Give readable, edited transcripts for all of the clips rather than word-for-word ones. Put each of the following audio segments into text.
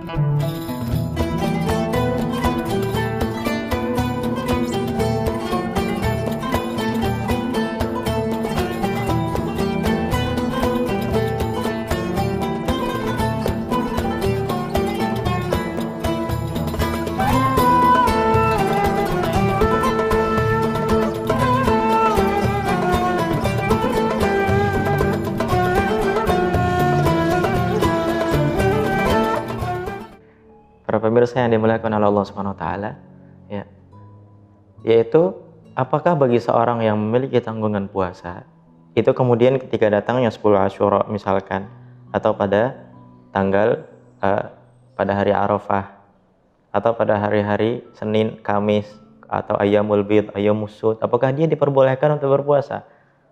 Para pemirsa yang dimuliakan oleh Allah Subhanahu wa taala, ya. Yaitu apakah bagi seorang yang memiliki tanggungan puasa, itu kemudian ketika datangnya 10 Asyura misalkan, atau pada tanggal pada hari Arafah, atau pada hari-hari Senin, Kamis, atau Ayyamul Bid, Ayyamus Sud, apakah dia diperbolehkan untuk berpuasa?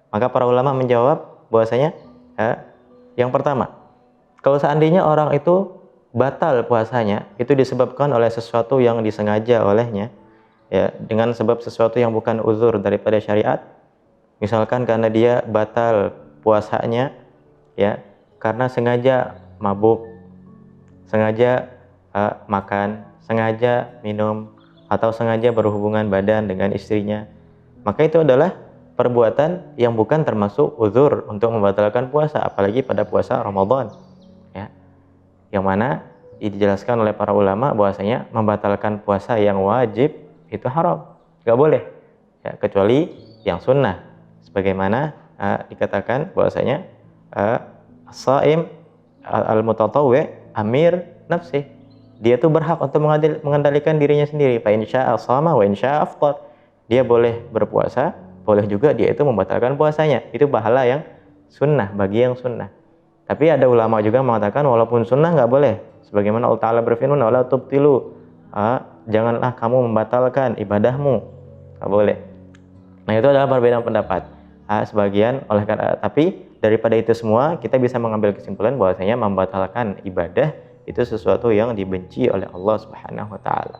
Maka para ulama menjawab bahwasanya yang pertama, kalau seandainya orang itu batal puasanya, itu disebabkan oleh sesuatu yang disengaja olehnya, ya, dengan sebab sesuatu yang bukan uzur daripada syariat. Misalkan karena dia batal puasanya, ya, karena sengaja mabuk, sengaja makan, sengaja minum, atau sengaja berhubungan badan dengan istrinya, maka itu adalah perbuatan yang bukan termasuk uzur untuk membatalkan puasa, apalagi pada puasa Ramadan, ya, yang mana dijelaskan oleh para ulama bahwasanya membatalkan puasa yang wajib itu haram, nggak boleh, ya, kecuali yang sunnah, sebagaimana dikatakan bahwasanya as-shaim al-mutatawwi' amir nafsi, dia itu berhak untuk mengendalikan dirinya sendiri. Fa in syaa shama wa in syaa afṭar, dia boleh berpuasa, boleh juga dia itu membatalkan puasanya. Itu pahala yang sunnah, bagi yang sunnah. Tapi ada ulama juga mengatakan walaupun sunnah nggak boleh, sebagaimana Allah Ta'ala berfirman, wala tubtilu, janganlah kamu membatalkan ibadahmu, nggak boleh. Nah, itu adalah perbedaan pendapat sebagian. Tapi daripada itu semua kita bisa mengambil kesimpulan bahwasanya membatalkan ibadah itu sesuatu yang dibenci oleh Allah Subhanahu wa taala.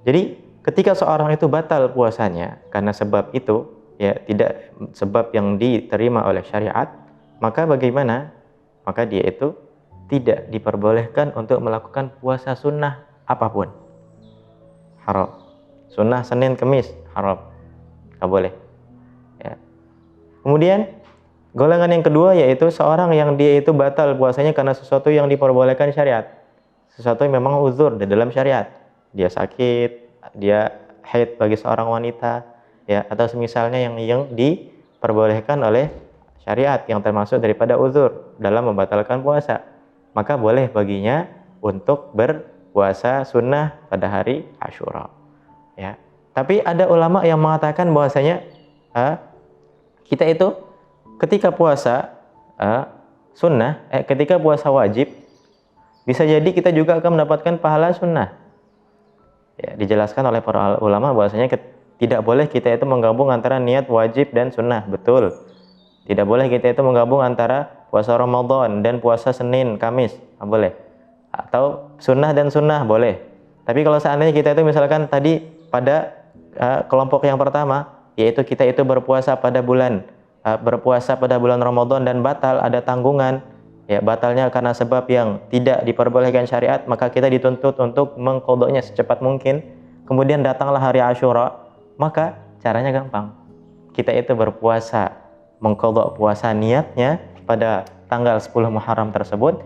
Jadi ketika seorang itu batal puasanya karena sebab itu, ya, tidak sebab yang diterima oleh syariat, maka bagaimana? Maka dia itu tidak diperbolehkan untuk melakukan puasa sunnah apapun. Haram. Sunnah Senin Kemis haram, nggak boleh, ya. Kemudian golongan yang kedua yaitu seorang yang dia itu batal puasanya karena sesuatu yang diperbolehkan syariat, sesuatu yang memang uzur di dalam syariat. Dia sakit, dia haid bagi seorang wanita, ya, atau semisalnya yang diperbolehkan oleh syariat yang termasuk daripada uzur dalam membatalkan puasa, maka boleh baginya untuk berpuasa sunnah pada hari Asyura, ya. Tapi ada ulama yang mengatakan bahwasanya kita itu ketika puasa sunnah, ketika puasa wajib, bisa jadi kita juga akan mendapatkan pahala sunnah. Ya, dijelaskan oleh para ulama bahwasanya tidak boleh kita itu menggabung antara niat wajib dan sunnah, betul. Tidak boleh kita itu menggabung antara puasa Ramadan dan puasa Senin, Kamis, nggak boleh. Atau sunnah dan sunnah, boleh. Tapi kalau seandainya kita itu misalkan tadi pada kelompok yang pertama, yaitu kita itu berpuasa pada bulan Ramadan dan batal, ada tanggungan, ya, batalnya karena sebab yang tidak diperbolehkan syariat, maka kita dituntut untuk mengqadanya secepat mungkin. Kemudian datanglah hari Asyura, maka caranya gampang. Kita itu berpuasa, mengqadha puasa niatnya pada tanggal 10 Muharram tersebut,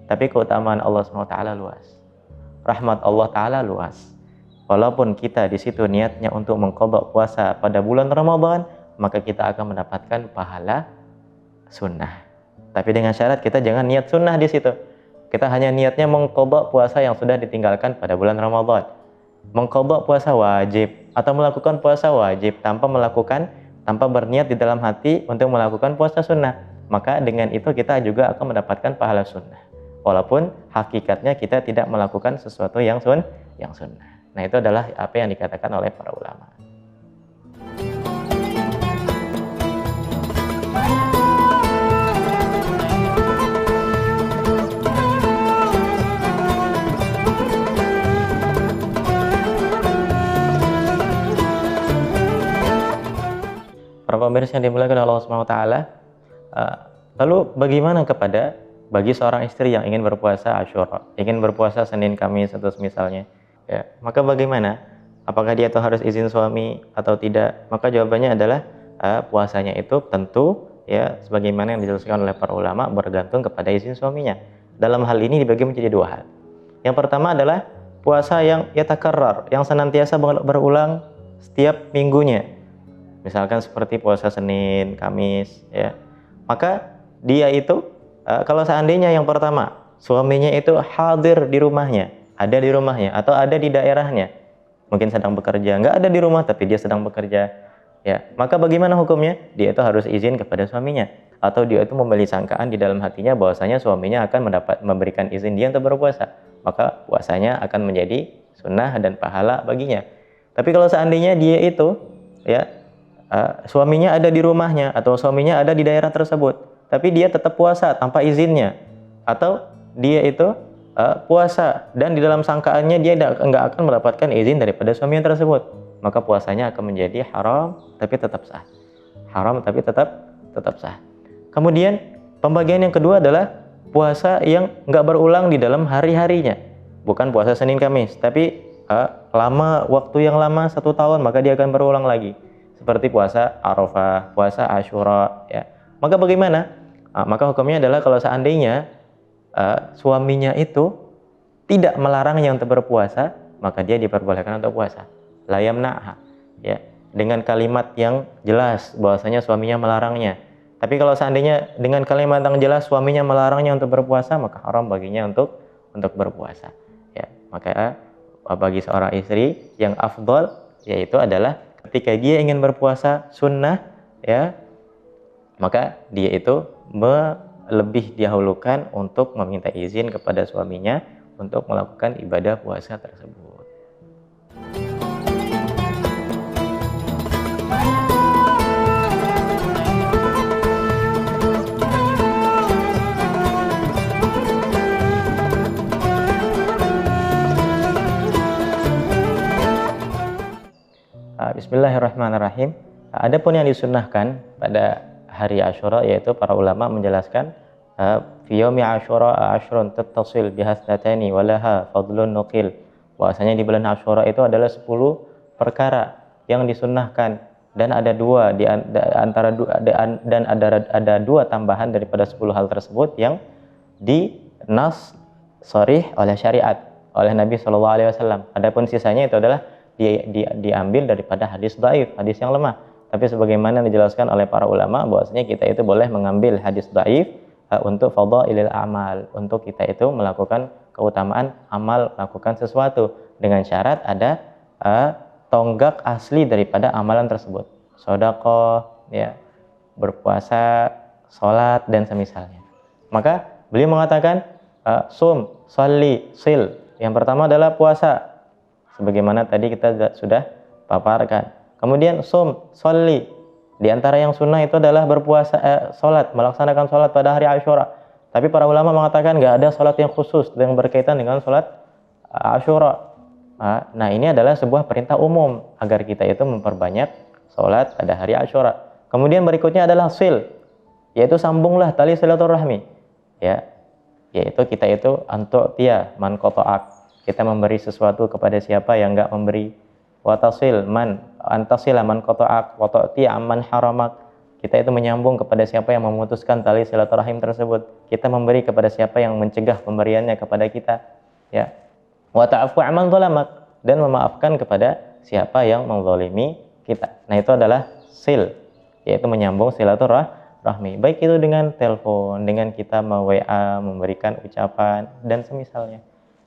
tapi keutamaan Allah SWT luas. Rahmat Allah Ta'ala luas. Walaupun kita di situ niatnya untuk mengqadha puasa pada bulan Ramadan, maka kita akan mendapatkan pahala sunnah. Tapi dengan syarat kita jangan niat sunnah di situ. Kita hanya niatnya mengqadha puasa yang sudah ditinggalkan pada bulan Ramadan. Mengqadha puasa wajib atau melakukan puasa wajib tanpa berniat di dalam hati untuk melakukan puasa sunnah, maka dengan itu kita juga akan mendapatkan pahala sunnah. Walaupun hakikatnya kita tidak melakukan sesuatu yang sunnah. Nah, itu adalah apa yang dikatakan oleh para ulama. Para pemirsa yang dimuliakan Allah Subhanahu wa taala, lalu bagaimana kepada bagi seorang istri yang ingin berpuasa Asyura, ingin berpuasa Senin Kamis atau misalnya, ya, maka bagaimana? Apakah dia itu harus izin suami atau tidak? Maka jawabannya adalah puasanya itu tentu ya sebagaimana yang dijelaskan oleh para ulama bergantung kepada izin suaminya. Dalam hal ini dibagi menjadi dua hal. Yang pertama adalah puasa yang yatakarrar, yang senantiasa berulang setiap minggunya. Misalkan seperti puasa Senin, Kamis, ya. Maka dia itu kalau seandainya yang pertama suaminya itu hadir di rumahnya, ada di rumahnya atau ada di daerahnya, mungkin sedang bekerja, nggak ada di rumah tapi dia sedang bekerja, ya, maka bagaimana hukumnya? Dia itu harus izin kepada suaminya, atau dia itu membeli sangkaan di dalam hatinya bahwasanya suaminya akan memberikan izin dia untuk berpuasa, maka puasanya akan menjadi sunnah dan pahala baginya. Tapi kalau seandainya dia itu ya suaminya ada di rumahnya atau suaminya ada di daerah tersebut, tapi dia tetap puasa tanpa izinnya, atau dia itu puasa dan di dalam sangkaannya dia nggak akan mendapatkan izin daripada suaminya tersebut, maka puasanya akan menjadi haram tapi tetap sah. Haram tapi tetap sah. Kemudian pembagian yang kedua adalah puasa yang nggak berulang di dalam hari-harinya, bukan puasa Senin Kamis, tapi lama waktu yang lama 1 tahun, maka dia akan berulang lagi. Seperti puasa Arafah, puasa Asyura, ya. Maka bagaimana? Maka hukumnya adalah kalau seandainya suaminya itu tidak melarangnya untuk berpuasa, maka dia diperbolehkan untuk puasa. La yamna'ha, ya, dengan kalimat yang jelas bahwasanya suaminya melarangnya. Tapi kalau seandainya dengan kalimat yang jelas suaminya melarangnya untuk berpuasa, maka haram baginya untuk berpuasa. Ya, maka bagi seorang istri yang afdol yaitu adalah ketika dia ingin berpuasa sunnah, ya, maka dia itu lebih dahulukan untuk meminta izin kepada suaminya untuk melakukan ibadah puasa tersebut. Bismillahirrahmanirrahim. Adapun yang disunnahkan pada hari Asyura yaitu para ulama menjelaskan fi yaumi Asyura ashrun tattasil bihasnatani walaha fadlun nuqil. Bahwasanya di bulan Asyura itu adalah 10 perkara yang disunnahkan dan ada dua di antara dan ada dua tambahan daripada 10 hal tersebut yang dinas sharih oleh syariat oleh Nabi Shallallahu alaihi wasallam. Adapun sisanya itu adalah diambil daripada hadis dhaif, hadis yang lemah. Tapi sebagaimana dijelaskan oleh para ulama bahwasanya kita itu boleh mengambil hadis dhaif untuk fadhailil amal, untuk kita itu melakukan keutamaan amal, melakukan sesuatu dengan syarat ada tonggak asli daripada amalan tersebut. Sedekah, ya, berpuasa, sholat dan semisalnya. Maka beliau mengatakan sum, sholli, sil. Yang pertama adalah puasa, sebagaimana tadi kita sudah paparkan. Kemudian sum, sholli. Di antara yang sunnah itu adalah berpuasa, sholat, melaksanakan sholat pada hari Asyura. Tapi para ulama mengatakan nggak ada sholat yang khusus yang berkaitan dengan sholat Asyura. Nah, ini adalah sebuah perintah umum agar kita itu memperbanyak sholat pada hari Asyura. Kemudian berikutnya adalah sil, yaitu sambunglah tali silaturahmi, ya, yaitu kita itu antu'tiya man qata'ak. Kita memberi sesuatu kepada siapa yang enggak memberi. Wa tasil man antasila man qata'ak wa ta'ti amman haramak. Kita itu menyambung kepada siapa yang memutuskan tali silaturahim tersebut. Kita memberi kepada siapa yang mencegah pemberiannya kepada kita, ya. Wa ta'fu amman zalamak, dan memaafkan kepada siapa yang menzalimi kita. Nah, itu adalah sil, yaitu menyambung silaturahmi. Baik itu dengan telepon, dengan kita WA, memberikan ucapan dan semisalnya.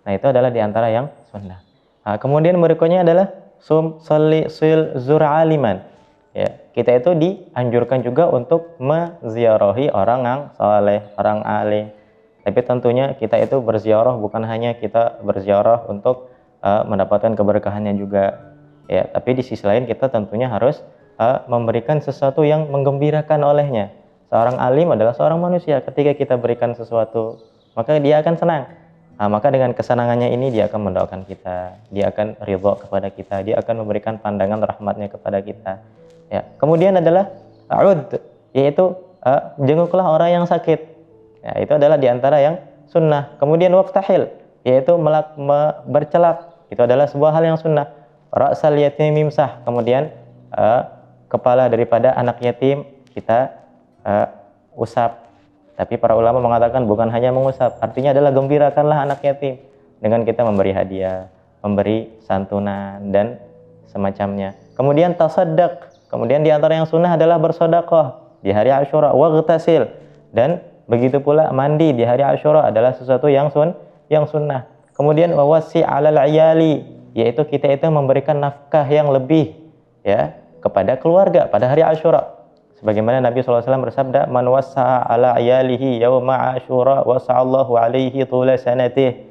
Nah, itu adalah diantara yang sunnah. Kemudian berikutnya adalah sum, sholli, sil, zur aliman. Ya, kita itu dianjurkan juga untuk menziarahi orang yang saleh, orang alim. Tapi tentunya kita itu berziarah bukan hanya kita berziarah untuk mendapatkan keberkahannya juga. Ya, tapi di sisi lain kita tentunya harus memberikan sesuatu yang menggembirakan olehnya. Seorang alim adalah seorang manusia. Ketika kita berikan sesuatu, maka dia akan senang. Maka dengan kesenangannya ini dia akan mendoakan kita, dia akan ridho kepada kita, dia akan memberikan pandangan rahmatnya kepada kita. Ya. Kemudian adalah ud, yaitu jenguklah orang yang sakit. Ya, itu adalah di antara yang sunnah. Kemudian waktahil, yaitu bercelak. Itu adalah sebuah hal yang sunnah. Ra'sal yatim mimsah. Kemudian kepala daripada anak yatim kita usap. Tapi para ulama mengatakan bukan hanya mengusap, artinya adalah gembirakanlah anak yatim dengan kita memberi hadiah, memberi santunan dan semacamnya. Kemudian tasaddaq. Kemudian di antara yang sunnah adalah bersedekah di hari Asyura, waghtasil, dan begitu pula mandi di hari Asyura adalah sesuatu yang sunnah. Kemudian wawasi 'alal 'iyali, yaitu kita itu memberikan nafkah yang lebih ya kepada keluarga pada hari Asyura. Sebagaimana Nabi SAW bersabda, man wassa'a 'ala 'iyalihi yauma Asyura wasa'allahu 'alaihi tula sanatih.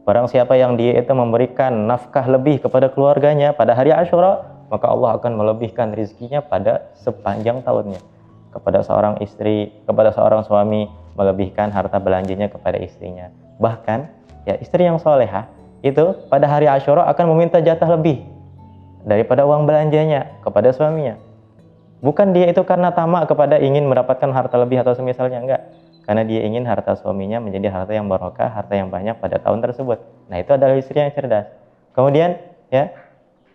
Barang siapa yang dia itu memberikan nafkah lebih kepada keluarganya pada hari Asyura, maka Allah akan melebihkan rezekinya pada sepanjang tahunnya. Kepada seorang istri, kepada seorang suami, melebihkan harta belanjanya kepada istrinya. Bahkan ya istri yang solehah itu pada hari Asyura akan meminta jatah lebih daripada uang belanjanya kepada suaminya. Bukan dia itu karena tamak kepada ingin mendapatkan harta lebih atau semisalnya, enggak. Karena dia ingin harta suaminya menjadi harta yang barokah, harta yang banyak pada tahun tersebut. Nah, itu adalah istri yang cerdas. Kemudian ya,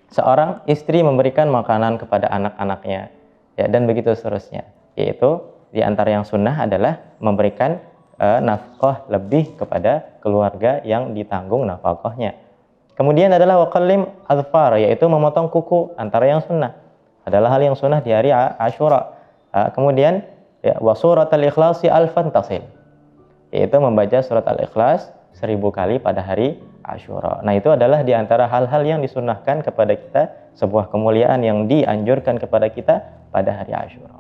seorang istri memberikan makanan kepada anak-anaknya ya, dan begitu seterusnya. Yaitu di antara yang sunnah adalah memberikan nafkah lebih kepada keluarga yang ditanggung nafkahnya. Kemudian adalah waqallim adfar, yaitu memotong kuku, antara yang sunnah. Adalah hal yang sunnah di hari Asyura. Kemudian ya, wa surat al-ikhlasi alfan tasil, yaitu membaca surat al-ikhlas 1000 kali pada hari Asyura. Nah, itu adalah di antara hal-hal yang disunnahkan kepada kita, sebuah kemuliaan yang dianjurkan kepada kita pada hari Asyura.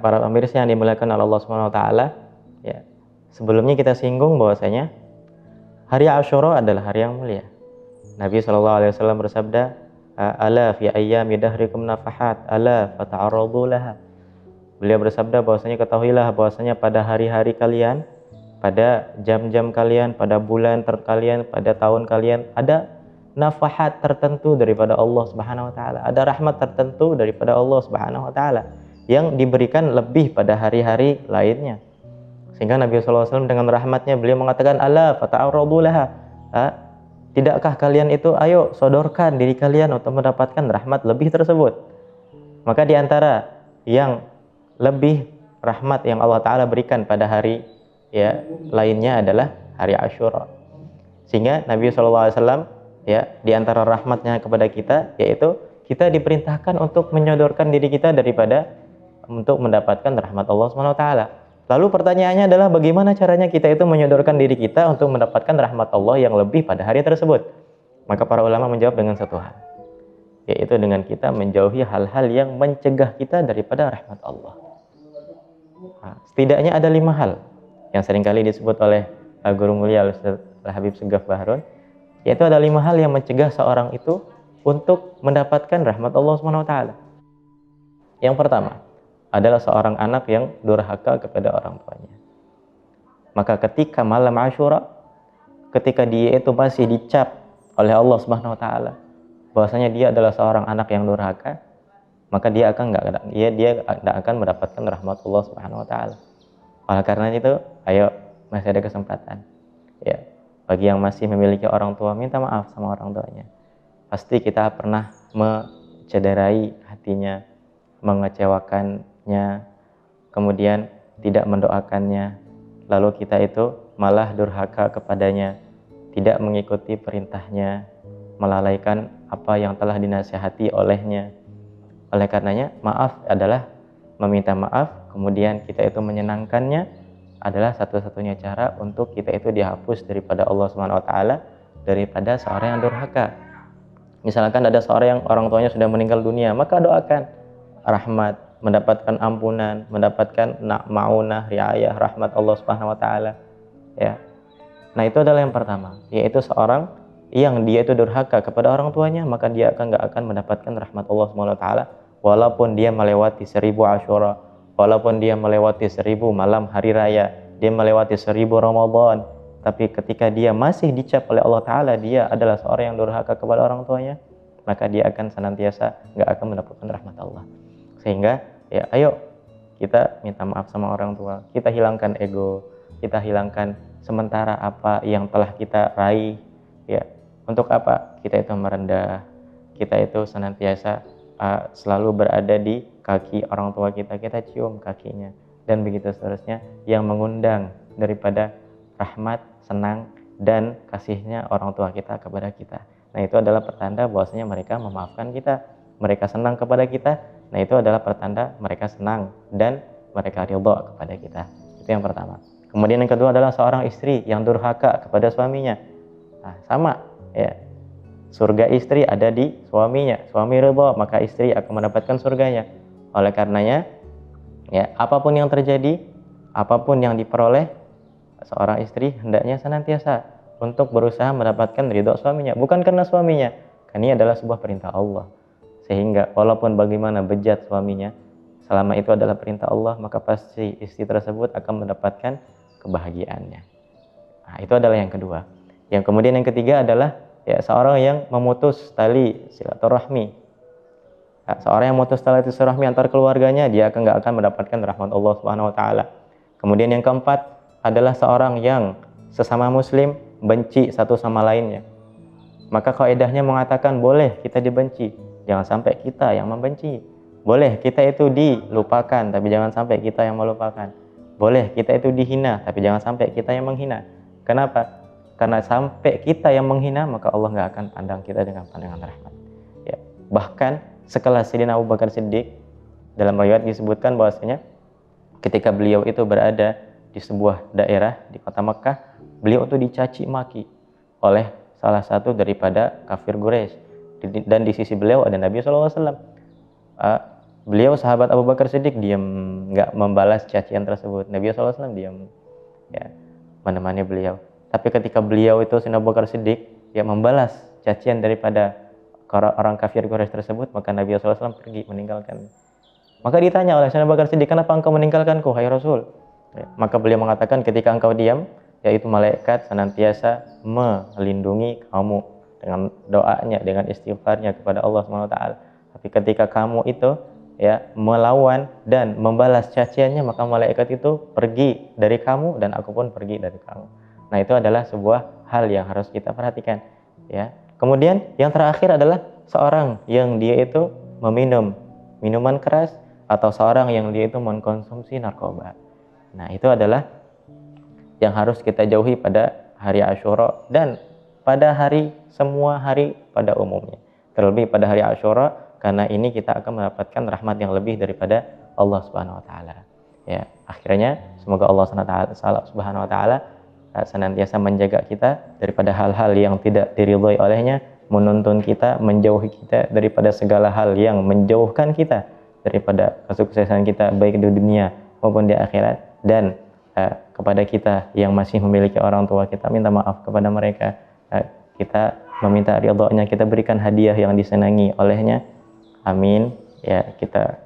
Para pemirsa yang dimuliakan oleh Allah Subhanahu wa taala, ya. Sebelumnya kita singgung bahwasanya hari Asyura adalah hari yang mulia. Nabi SAW bersabda, "Ala fi ayyami dahrikum nafahat, ala fata'arradu laha." Beliau bersabda bahwasanya ketahuilah bahwasanya pada hari-hari kalian, pada jam-jam kalian, pada bulan kalian, pada tahun kalian ada nafahat tertentu daripada Allah Subhanahu wa taala. Ada rahmat tertentu daripada Allah Subhanahu wa taala yang diberikan lebih pada hari-hari lainnya. Sehingga Nabi SAW dengan rahmatnya beliau mengatakan, ala fata'arradu laha, tidakkah kalian itu ayo sodorkan diri kalian untuk mendapatkan rahmat lebih tersebut. Maka di antara yang lebih rahmat yang Allah Ta'ala berikan pada hari ya lainnya adalah hari Asyura. Sehingga Nabi SAW ya di antara rahmatnya kepada kita yaitu kita diperintahkan untuk menyodorkan diri kita daripada untuk mendapatkan rahmat Allah SWT. Lalu pertanyaannya adalah bagaimana caranya kita itu menyodorkan diri kita untuk mendapatkan rahmat Allah yang lebih pada hari tersebut? Maka para ulama menjawab dengan satu hal, yaitu dengan kita menjauhi hal-hal yang mencegah kita daripada rahmat Allah. Setidaknya ada 5 hal yang seringkali disebut oleh guru mulia Ustaz Habib Segaf Bahrun, yaitu ada 5 hal yang mencegah seorang itu untuk mendapatkan rahmat Allah SWT. Yang pertama adalah seorang anak yang durhaka kepada orang tuanya. Maka ketika malam Asyura, ketika dia itu masih dicap oleh Allah Subhanahu wa taala bahwasanya dia adalah seorang anak yang durhaka, maka dia tidak akan mendapatkan rahmat Allah Subhanahu wa taala. Oleh karena itu, ayo masih ada kesempatan. Ya, bagi yang masih memiliki orang tua, minta maaf sama orang tuanya. Pasti kita pernah mencederai hatinya, mengecewakannya, kemudian tidak mendoakannya, lalu kita itu malah durhaka kepadanya, tidak mengikuti perintahnya, melalaikan apa yang telah dinasihati olehnya. Oleh karenanya, maaf adalah meminta maaf, kemudian kita itu menyenangkannya adalah satu-satunya cara untuk kita itu dihapus daripada Allah Subhanahu wa taala, daripada seorang yang durhaka. Misalkan ada seorang yang orang tuanya sudah meninggal dunia, maka doakan rahmat, mendapatkan ampunan, mendapatkan ma'unah, riayah, rahmat Allah Subhanahu wa taala. Ya. Nah, itu adalah yang pertama, yaitu seorang yang dia itu durhaka kepada orang tuanya, maka dia nggak akan mendapatkan rahmat Allah Subhanahu wa taala walaupun dia melewati 1000 Asyura, walaupun dia melewati 1000 malam hari raya, dia melewati 1000 Ramadan, tapi ketika dia masih dicap oleh Allah Ta'ala dia adalah seorang yang durhaka kepada orang tuanya, maka dia akan senantiasa nggak akan mendapatkan rahmat Allah. Sehingga ya ayo kita minta maaf sama orang tua, kita hilangkan ego, kita hilangkan sementara apa yang telah kita raih, ya untuk apa kita itu merendah, kita itu senantiasa selalu berada di kaki orang tua kita, kita cium kakinya dan begitu seterusnya, yang mengundang daripada rahmat, senang dan kasihnya orang tua kita kepada kita. Nah itu adalah pertanda bahwasanya mereka memaafkan kita, mereka senang kepada kita. Nah itu adalah pertanda mereka senang dan mereka ridha kepada kita. Itu yang pertama. Kemudian yang kedua adalah seorang istri yang durhaka kepada suaminya. Nah sama ya, surga istri ada di suaminya, suami ridha maka istri akan mendapatkan surganya. Oleh karenanya ya, apapun yang terjadi, apapun yang diperoleh, seorang istri hendaknya senantiasa untuk berusaha mendapatkan ridha suaminya, bukan karena suaminya, karena ini adalah sebuah perintah Allah. Sehingga walaupun bagaimana bejat suaminya, selama itu adalah perintah Allah, maka pasti istri tersebut akan mendapatkan kebahagiaannya. Nah, itu adalah yang kedua. Yang kemudian yang ketiga adalah ya seorang yang memutus tali silaturahmi. Nah, seorang yang memutus tali silaturahmi antar keluarganya, dia nggak akan mendapatkan rahmat Allah Subhanahu Wa Taala. Kemudian yang keempat adalah seorang yang sesama muslim benci satu sama lainnya. Maka kaidahnya mengatakan boleh kita dibenci, jangan sampai kita yang membenci. Boleh kita itu dilupakan, tapi jangan sampai kita yang melupakan. Boleh kita itu dihina, tapi jangan sampai kita yang menghina. Kenapa? Karena sampai kita yang menghina, maka Allah nggak akan pandang kita dengan pandangan rahmat. Ya. Bahkan sekelas Sayyidina Abu Bakar Siddiq, dalam riwayat disebutkan bahwasanya ketika beliau itu berada di sebuah daerah di kota Mekah, beliau itu dicaci maki oleh salah satu daripada kafir Quraisy, dan di sisi beliau ada Nabi SAW. Beliau sahabat Abu Bakar Siddiq diam, nggak membalas cacian tersebut. Nabi SAW diam, ya, menemani beliau. Tapi ketika beliau itu Sayyidina Abu Bakar Siddiq ya membalas cacian daripada orang kafir Quraisy tersebut, maka Nabi SAW pergi meninggalkan. Maka ditanya oleh Sayyidina Abu Bakar Siddiq, kenapa engkau meninggalkanku, hai Rasul? Ya, maka beliau mengatakan, ketika engkau diam, yaitu malaikat senantiasa melindungi kamu dengan doanya, dengan istighfarnya kepada Allah SWT. Tapi ketika kamu itu ya melawan dan membalas caciannya, maka malaikat itu pergi dari kamu dan aku pun pergi dari kamu. Nah itu adalah sebuah hal yang harus kita perhatikan ya. Kemudian yang terakhir adalah seorang yang dia itu meminum minuman keras atau seorang yang dia itu mengkonsumsi narkoba. Nah itu adalah yang harus kita jauhi pada hari Asyura dan pada hari semua hari pada umumnya. Terlebih pada hari Asyura, karena ini kita akan mendapatkan rahmat yang lebih daripada Allah Subhanahu Wa Taala. Ya, akhirnya semoga Allah Subhanahu Wa Taala senantiasa menjaga kita daripada hal-hal yang tidak diridhai olehnya, menuntun kita, menjauhi kita daripada segala hal yang menjauhkan kita daripada kesuksesan kita baik di dunia maupun di akhirat. Dan kepada kita yang masih memiliki orang tua, kita minta maaf kepada mereka, kita meminta ridhonya, kita berikan hadiah yang disenangi olehnya. Amin. Ya, kita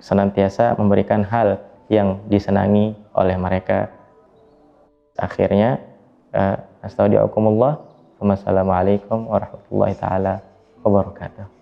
senantiasa memberikan hal yang disenangi oleh mereka. Akhirnya astagfirullahaladzim. Wassalamualaikum warahmatullahi taala wabarakatuh.